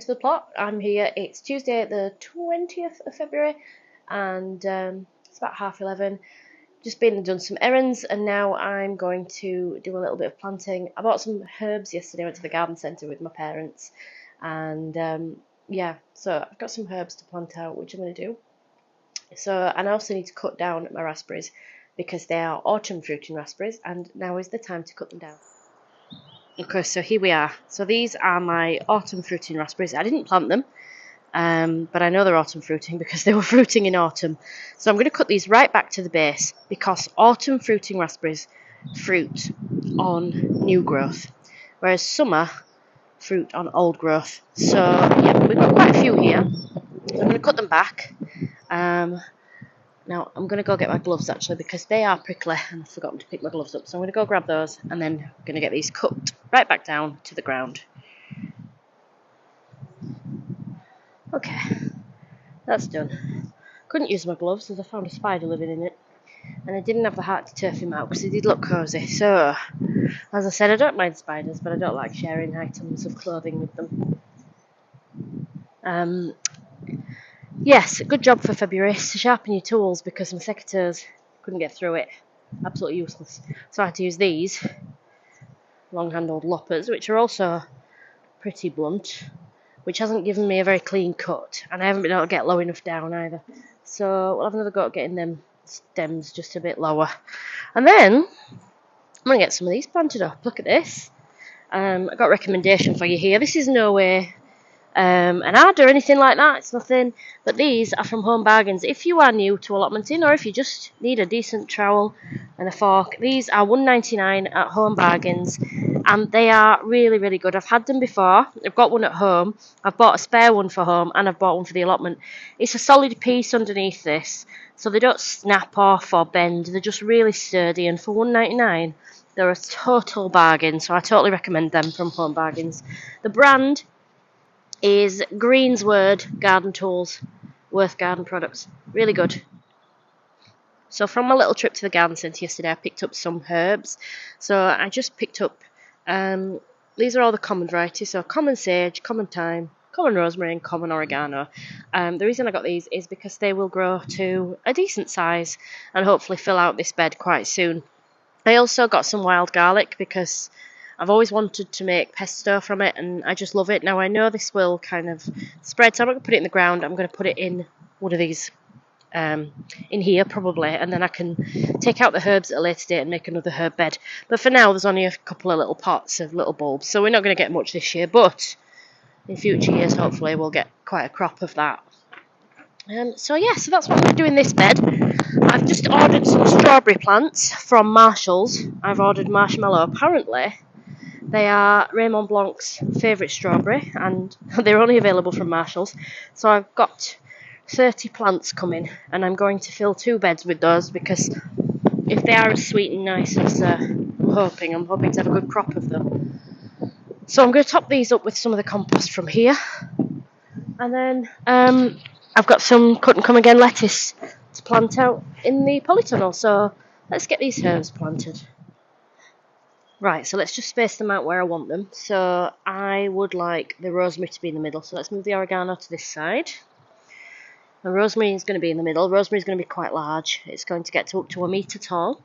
to the plot. I'm here. It's Tuesday the 20th of February and it's about 11:30. Just been and done some errands and now I'm going to do a little bit of planting. I bought some herbs yesterday. I went to the garden centre with my parents and yeah, so I've got some herbs to plant out, which I'm going to do. So, and I also need to cut down my raspberries because they are autumn fruiting raspberries and now is the time to cut them down. Okay, so here we are. So these are my autumn fruiting raspberries. I didn't plant them, but I know they're autumn fruiting because they were fruiting in autumn. So I'm going to cut these right back to the base because autumn fruiting raspberries fruit on new growth, whereas summer fruit on old growth. So yeah, we've got quite a few here. I'm going to cut them back. Now, I'm going to go get my gloves, actually, because they are prickly, and I've forgotten to pick my gloves up. So I'm going to go grab those, and then I'm going to get these cut right back down to the ground. Okay, that's done. Couldn't use my gloves, as I found a spider living in it. And I didn't have the heart to turf him out, because he did look cosy. So, as I said, I don't mind spiders, but I don't like sharing items of clothing with them. Yes, good job for February to sharpen your tools because my secateurs couldn't get through it. Absolutely useless. So I had to use these long-handled loppers, which are also pretty blunt, which hasn't given me a very clean cut, and I haven't been able to get low enough down either. So we'll have another go at getting them stems just a bit lower. And then I'm going to get some of these planted up. Look at this. I got a recommendation for you here. This is no way an ad or anything like that. It's nothing, but these are from Home Bargains. If you are new to allotmenting, or if you just need a decent trowel and a fork, these are $1.99 at Home Bargains, and they are really, really good. I've had them before. I've got one at home. I've bought a spare one for home, and I've bought one for the allotment. It's a solid piece underneath this, so they don't snap off or bend. They're just really sturdy, and for $1.99, they're a total bargain. So I totally recommend them from Home Bargains. The brand is Greensword Garden Tools, Worth Garden Products. Really good. So from my little trip to the garden centre yesterday, I picked up some herbs. So I just picked up, these are all the common varieties. So common sage, common thyme, common rosemary and common oregano. The reason I got these is because they will grow to a decent size and hopefully fill out this bed quite soon. I also got some wild garlic because I've always wanted to make pesto from it, and I just love it. Now, I know this will kind of spread, so I'm not going to put it in the ground. I'm going to put it in one of these, in here probably, and then I can take out the herbs at a later date and make another herb bed. But for now, there's only a couple of little pots of little bulbs, so we're not going to get much this year, but in future years, hopefully, we'll get quite a crop of that. So that's what I'm going to do in this bed. I've just ordered some strawberry plants from Marshall's. I've ordered marshmallow. Apparently, they are Raymond Blanc's favourite strawberry, and they're only available from Marshall's. So I've got 30 plants coming, and I'm going to fill 2 beds with those because if they are as sweet and nice as I'm hoping to have a good crop of them. So I'm going to top these up with some of the compost from here. And then I've got some cut and come again lettuce to plant out in the polytunnel. So let's get these herbs planted. Right, so let's just space them out where I want them. So I would like the rosemary to be in the middle. So let's move the oregano to this side. The rosemary is going to be in the middle. Rosemary is going to be quite large. It's going to get up to 1 metre tall.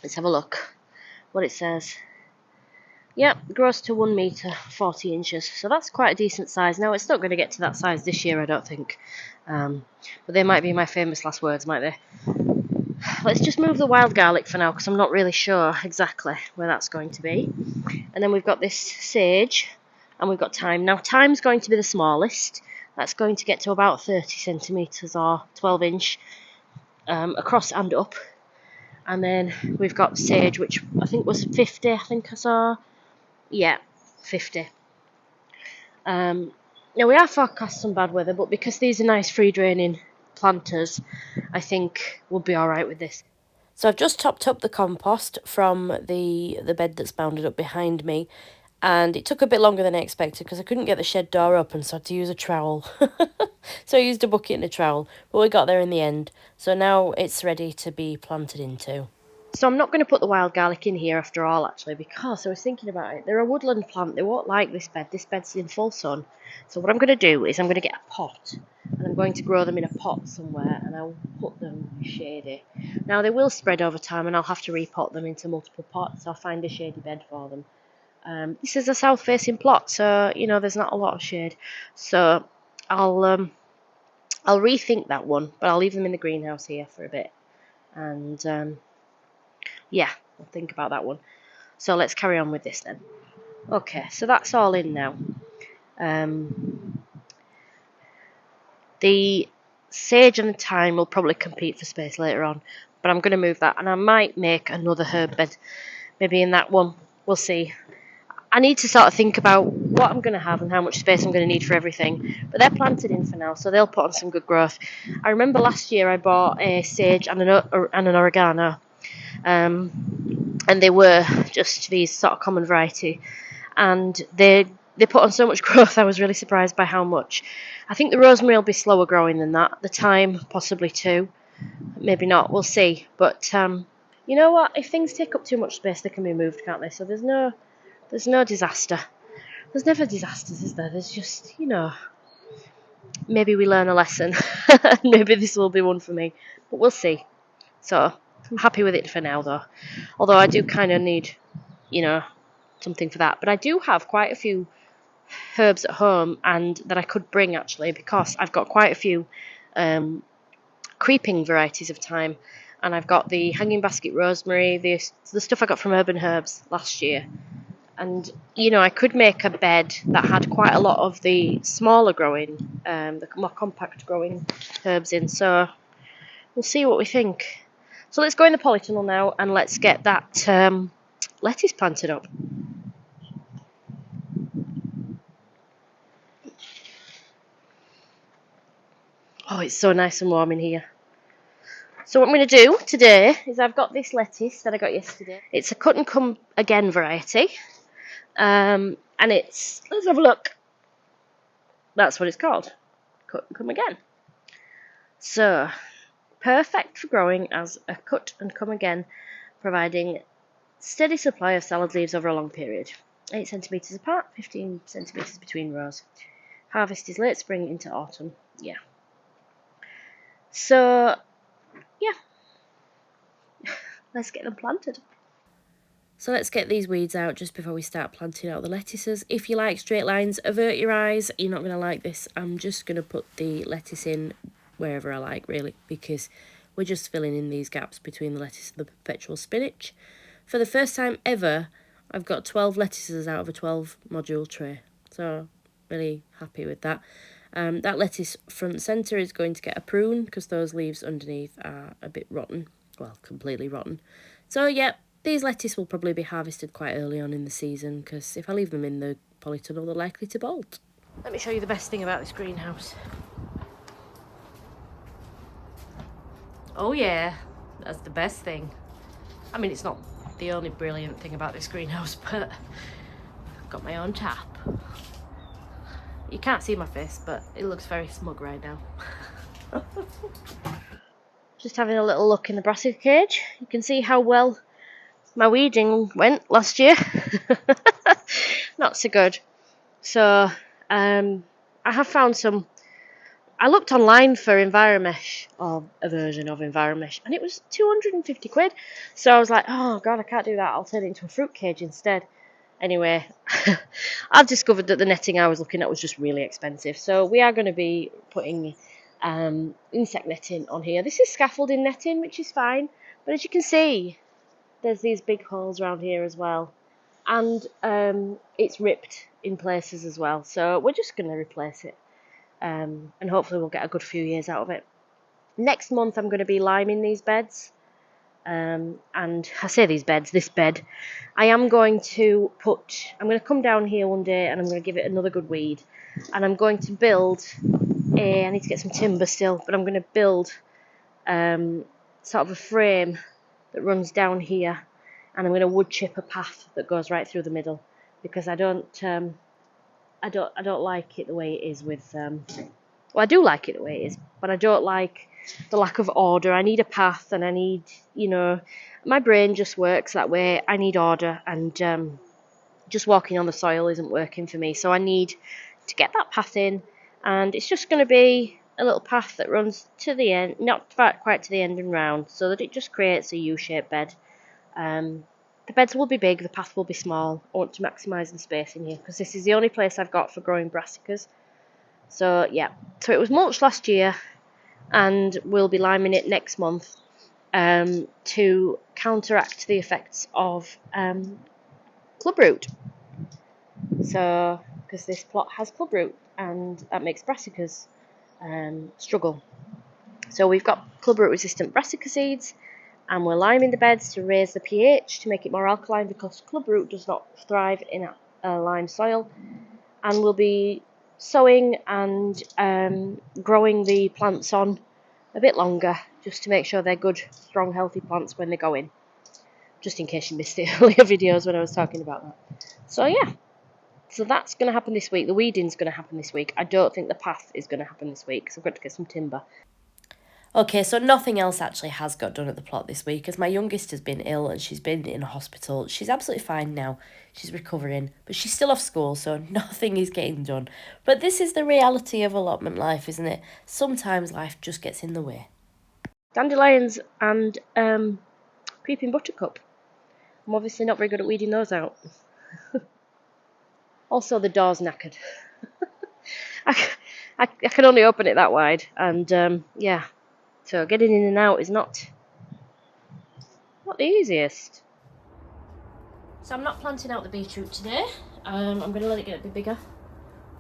Let's have a look what it says. Yep, grows to 1 metre, 40 inches. So that's quite a decent size. Now, it's not going to get to that size this year, I don't think. But they might be my famous last words, might they? Let's just move the wild garlic for now because I'm not really sure exactly where that's going to be. And then we've got this sage and we've got thyme. Now, thyme's going to be the smallest. That's going to get to about 30 centimetres or 12 inch across and up. And then we've got sage, which I think was 50, I think I saw. Yeah, 50. Now, we are forecast some bad weather, but because these are nice free-draining planters, I think we'll be all right with this. So I've just topped up the compost from the bed that's bounded up behind me, and it took a bit longer than I expected because I couldn't get the shed door open, so I had to use a trowel. So I used a bucket and a trowel, but we got there in the end. So now it's ready to be planted into. So I'm not going to put the wild garlic in here after all, actually, because I was thinking about it. They're a woodland plant. They won't like this bed. This bed's in full sun. So what I'm going to do is I'm going to get a pot, and I'm going to grow them in a pot somewhere, and I'll put them shady. Now, they will spread over time, and I'll have to repot them into multiple pots. I'll find a shady bed for them. This is a south-facing plot, so, you know, there's not a lot of shade. So I'll rethink that one, but I'll leave them in the greenhouse here for a bit. And yeah, I'll think about that one. So let's carry on with this then. Okay, so that's all in now. The sage and the thyme will probably compete for space later on, but I'm going to move that, and I might make another herb bed, maybe in that one. We'll see. I need to sort of think about what I'm going to have and how much space I'm going to need for everything, but they're planted in for now, so they'll put on some good growth. I remember last year I bought a sage and an oregano, and they were just these sort of common variety, and they put on so much growth. I was really surprised by how much. I think the rosemary will be slower growing than that. The thyme possibly too, maybe not. We'll see. But you know what? If things take up too much space, they can be moved, can't they? So there's no disaster. There's never disasters, is there? There's just, you know, maybe we learn a lesson. Maybe this will be one for me, but we'll see. So I'm happy with it for now, though. Although I do kind of need, you know, something for that. But I do have quite a few herbs at home, and that I could bring, actually, because I've got quite a few creeping varieties of thyme, and I've got the hanging basket rosemary, the stuff I got from Urban Herbs last year. And, you know, I could make a bed that had quite a lot of the smaller growing, the more compact growing herbs in. So we'll see what we think. So let's go in the polytunnel now, and let's get that lettuce planted up. Oh, it's so nice and warm in here. So what I'm going to do today is I've got this lettuce that I got yesterday. It's a cut and come again variety. And it's, let's have a look. That's what it's called. Cut and come again. So, perfect for growing as a cut and come again, providing steady supply of salad leaves over a long period. 8 centimetres apart, 15 centimetres between rows. Harvest is late spring into autumn. Yeah. So, yeah. Let's get them planted. So let's get these weeds out just before we start planting out the lettuces. If you like straight lines, avert your eyes. You're not going to like this. I'm just going to put the lettuce in wherever I like, really, because we're just filling in these gaps between the lettuce and the perpetual spinach. For the first time ever, I've got 12 lettuces out of a 12 module tray. So really happy with that. That lettuce front centre is going to get a prune because those leaves underneath are a bit rotten. Well, completely rotten. So, yeah, these lettuce will probably be harvested quite early on in the season because if I leave them in the polytunnel, they're likely to bolt. Let me show you the best thing about this greenhouse. Oh, yeah, that's the best thing. I mean, it's not the only brilliant thing about this greenhouse, but I've got my own tap. You can't see my face, but it looks very smug right now. Just having a little look in the brassica cage. You can see how well my weeding went last year. Not so good. So I have found some. I looked online for Enviromesh, or a version of Enviromesh, and it was 250 quid. So I was like, oh god, I can't do that. I'll turn it into a fruit cage instead. Anyway, I've discovered that the netting I was looking at was just really expensive. So we are going to be putting insect netting on here. This is scaffolding netting, which is fine. But as you can see, there's these big holes around here as well. And it's ripped in places as well. So we're just going to replace it. And hopefully we'll get a good few years out of it. Next month I'm going to be liming these beds. And I say this bed, I am going to I'm going to come down here one day and I'm going to give it another good weed. And I'm going to build I need to get some timber still, but I'm going to build sort of a frame that runs down here. And I'm going to wood chip a path that goes right through the middle, because I don't like it the way it is with, well, I do like it the way it is, but I don't like the lack of order. I need a path, and I need, you know, my brain just works that way. I need order, and just walking on the soil isn't working for me. So I need to get that path in, and it's just going to be a little path that runs to the end, not quite to the end and round, so that it just creates a U-shaped bed. The beds will be big, the path will be small. I want to maximise the space in here because this is the only place I've got for growing brassicas. So yeah, so it was mulched last year, and we'll be liming it next month to counteract the effects of clubroot. So, because this plot has clubroot, and that makes brassicas struggle. So we've got clubroot resistant brassica seeds, and we're liming the beds to raise the pH to make it more alkaline, because clubroot does not thrive in a lime soil. And we'll be sowing and growing the plants on a bit longer, just to make sure they're good, strong, healthy plants when they go in. Just in case you missed the earlier videos when I was talking about that. So yeah, so that's going to happen this week. The weeding's going to happen this week. I don't think the path is going to happen this week, because I've got to get some timber. Okay, so nothing else actually has got done at the plot this week, as my youngest has been ill and she's been in a hospital. She's absolutely fine now. She's recovering, but she's still off school, so nothing is getting done. But this is the reality of allotment life, isn't it? Sometimes life just gets in the way. Dandelions and creeping buttercup. I'm obviously not very good at weeding those out. Also, the door's knackered. I can only open it that wide, and yeah. So getting in and out is not the easiest. So I'm not planting out the beetroot today. I'm going to let it get a bit bigger.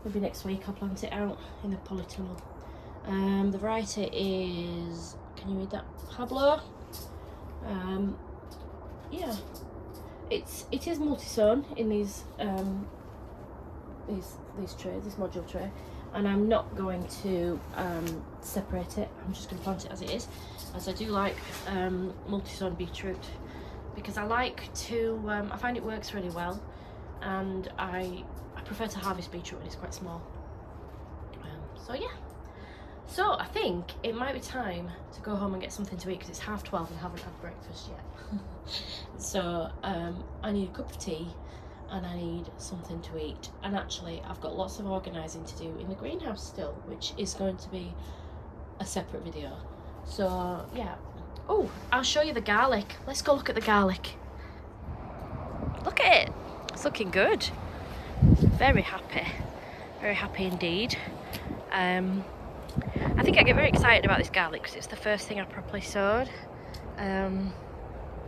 Maybe next week I'll plant it out in the polytunnel. The variety is, can you read that? Pablo. Yeah, it is multi-sown in these trays, this module tray. And I'm not going to separate it. I'm just going to plant it as it is, as I do like multi-sown beetroot, because I like to, I find it works really well, and I prefer to harvest beetroot when it's quite small. So yeah, so I think it might be time to go home and get something to eat, because it's 12:30 and I haven't had breakfast yet. So I need a cup of tea, and I need something to eat. And actually, I've got lots of organising to do in the greenhouse still, which is going to be a separate video. So yeah. Oh, I'll show you the garlic. Let's go look at the garlic. Look at it. It's looking good. Very happy. Very happy indeed. I think I get very excited about this garlic because it's the first thing I properly sowed. I mean,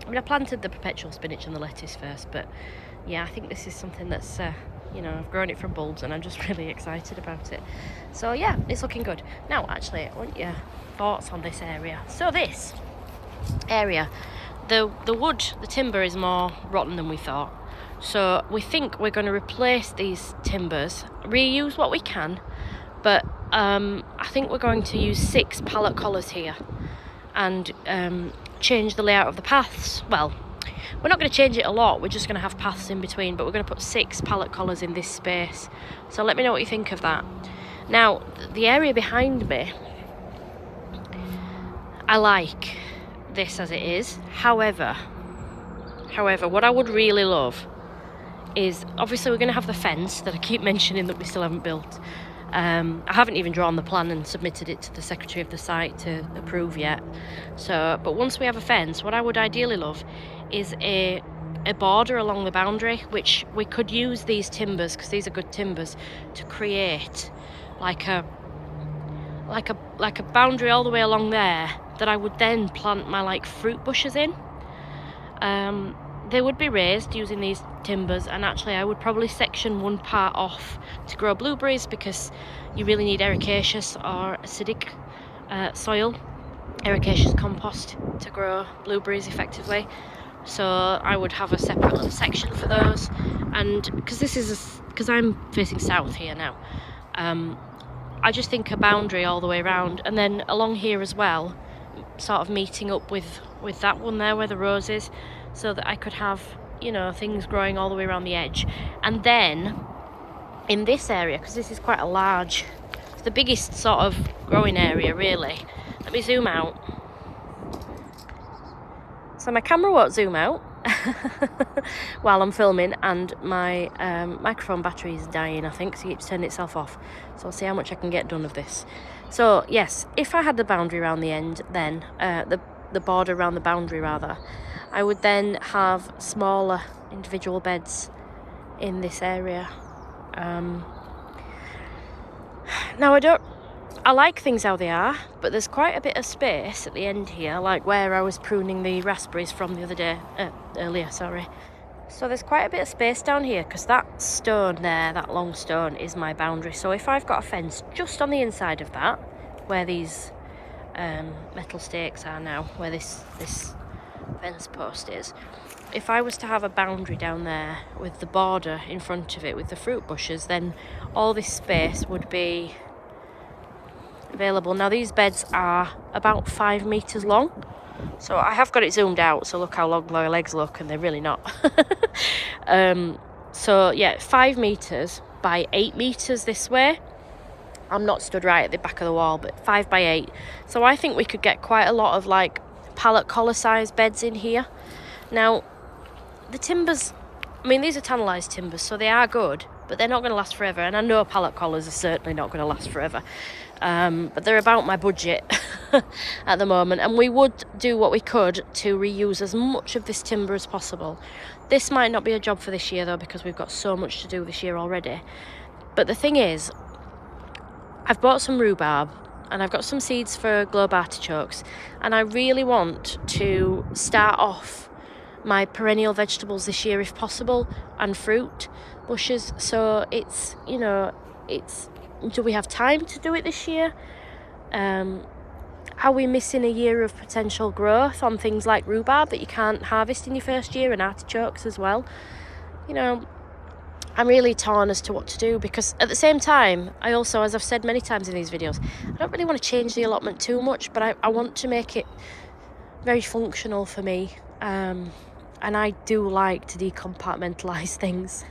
I planted the perpetual spinach and the lettuce first, but yeah, I think this is something that's, you know, I've grown it from bulbs and I'm just really excited about it. So yeah, it's looking good. Now, actually, I want your thoughts on this area. So this area, the wood, the timber is more rotten than we thought. So we think we're going to replace these timbers, reuse what we can, but I think we're going to use 6 pallet collars here and change the layout of the paths. Well, we're not going to change it a lot, we're just going to have paths in between, but we're going to put 6 pallet collars in this space. So let me know what you think of that. Now, the area behind me, I like this as it is. However, what I would really love is, obviously we're going to have the fence that I keep mentioning that we still haven't built. I haven't even drawn the plan and submitted it to the secretary of the site to approve yet. So, but once we have a fence, what I would ideally love is a border along the boundary, which we could use these timbers, because these are good timbers, to create like a boundary all the way along there that I would then plant my like fruit bushes in. They would be raised using these timbers, and actually I would probably section one part off to grow blueberries, because you really need ericaceous or acidic soil, ericaceous compost, to grow blueberries effectively. So I would have a separate little section for those, and because I'm facing south here now, I just think a boundary all the way around, and then along here as well, sort of meeting up with that one there where the rose is, so that I could have, you know, things growing all the way around the edge. And then in this area, because this is quite a large, it's the biggest sort of growing area really, Let me zoom out. So my camera won't zoom out while I'm filming, and my microphone battery is dying, I think, so it keeps turning itself off. So I'll see how much I can get done of this. So yes, if I had the boundary around the end, then the border around the boundary rather, I would then have smaller individual beds in this area. Now I like things how they are, but there's quite a bit of space at the end here, like where I was pruning the raspberries from the other day, earlier, sorry. So there's quite a bit of space down here, because that stone there, that long stone, is my boundary. So if I've got a fence just on the inside of that, where these metal stakes are now, where this fence post is, if I was to have a boundary down there with the border in front of it with the fruit bushes, then all this space would be available. Now these beds are about 5 meters long, so I have got it zoomed out, so look how long my legs look, and they're really not. So yeah, 5 meters by 8 meters this way. I'm not stood right at the back of the wall, but 5 by 8. So I think we could get quite a lot of like pallet collar size beds in here. Now the timbers, I mean, these are tannalised timbers, so they are good, but they're not going to last forever, and I know pallet collars are certainly not going to last forever. But they're about my budget at the moment, and we would do what we could to reuse as much of this timber as possible. This might not be a job for this year though, because we've got so much to do this year already. But the thing is, I've bought some rhubarb and I've got some seeds for globe artichokes, and I really want to start off my perennial vegetables this year if possible, and fruit bushes. So it's, you know, it's, do we have time to do it this year? Are we missing a year of potential growth on things like rhubarb that you can't harvest in your first year, and artichokes as well? You know, I'm really torn as to what to do, because at the same time, I also, as I've said many times in these videos, I don't really want to change the allotment too much, but I want to make it very functional for me. And I do like to decompartmentalise things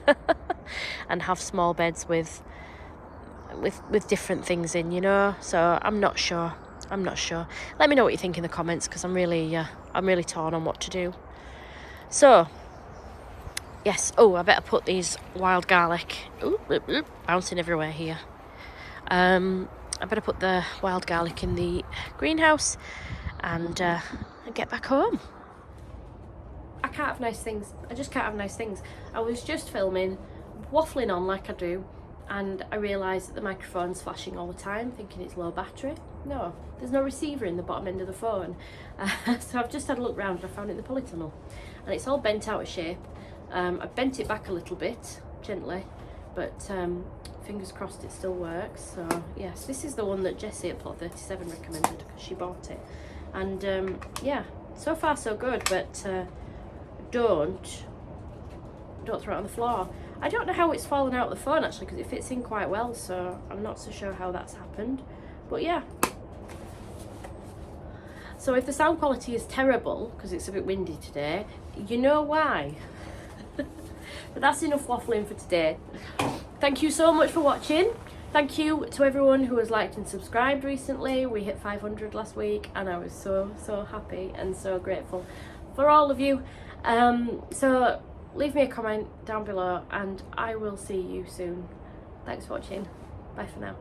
and have small beds with different things in, you know. So I'm not sure. Let me know what you think in the comments, because I'm really torn on what to do. So yes, I better put these wild garlic, bouncing everywhere here. I better put the wild garlic in the greenhouse and get back home. I can't have nice things. I just can't have nice things. I was just filming, waffling on like I do, and I realised that the microphone's flashing all the time, thinking it's low battery. No, there's no receiver in the bottom end of the phone. So I've just had a look round and I found it in the polytunnel, and it's all bent out of shape. I bent it back a little bit, gently, but fingers crossed it still works. So yes, this is the one that Jessie at Plot 37 recommended, because she bought it. And yeah, so far so good, but don't throw it on the floor. I don't know how it's fallen out of the phone actually, because it fits in quite well, so I'm not so sure how that's happened. But yeah, so if the sound quality is terrible because it's a bit windy today, you know why. But that's enough waffling for today. Thank you so much for watching. Thank you to everyone who has liked and subscribed recently. We hit 500 last week, and I was so happy and so grateful for all of you. So leave me a comment down below, and I will see you soon. Thanks for watching. Bye for now.